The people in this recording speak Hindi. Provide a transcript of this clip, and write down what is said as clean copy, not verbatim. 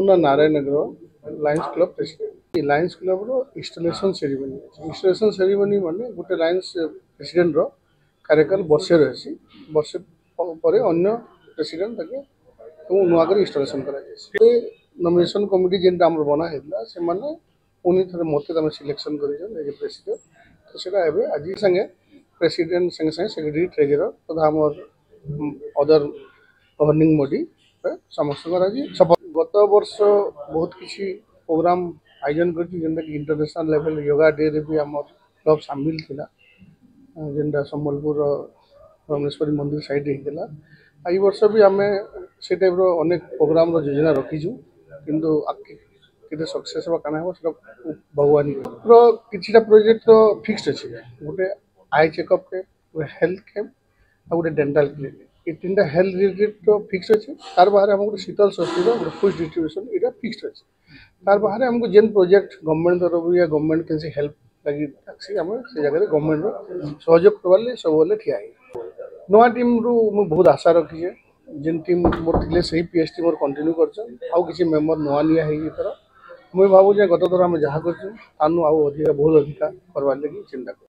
मो ना Narayan Nagar Lions Club president Lions Club रो इंस्टॉलेशन सेरेमनी इंस्टॉलेशन सेरेमनी माने गोटे लायंस प्रेसिडेंट रो कार्यकाल वर्षे रही वर्षे पर अन्य प्रेसिडेंट ताके नुआ कर इंस्टॉलेशन करा नॉमिनेशन कमिटी जेनटा हमर बना हेला से माने पुनी थरे मते तमे सिलेक्शन करिजन एज प्रेसिडेंट तो सेटा एबे आज संगे प्रेसिडेंट संगे संगे सेक्रेटरी ट्रेजरर तथा हमर अदर गवर्निंग बॉडी समस्त गत वर्ष बहुत किसी प्रोग्राम आयोजन कर इंटरनेशनल लेवल योगा डे रे भी आम क्लब सामिल थिला जेनटा संबलपुर रमेश्वरी मंदिर साइड होता आई वर्ष भी आम से टाइप अनेक प्रोग्राम योजना रखीचु किंतु केते सक्सेस बा काना हो सेटा भगवान किछिटा प्रोजेक्ट तो फिक्स्ड अछि गोटे आई चेकअप के हेल्थ कैंप आ गोटे डेंटल क्लिनिक ये तीन हेल्थ रिलेटेड तो फिक्स अच्छे तार बाहर हमको शीतल षष्ठी फूड डिस्ट्रीब्यूशन यहाँ फिक्स अच्छे तार बाहर हमको जेन प्रोजेक्ट गवर्नमेंट तरफ या गवर्नमेंट के हेल्प लगी आम से जगह गवर्नमेंट सहयोग करवार सब ठिया नुआ टीम रु बहुत आशा रखीचे जेन टीम मोर थे से पीएचटी मोर कंटिन्यू कर मेम्बर नुआ निया है मुझे भावुँ गत थर आम जहाँ कर बहुत अधिका करवार लगी चिंता कर।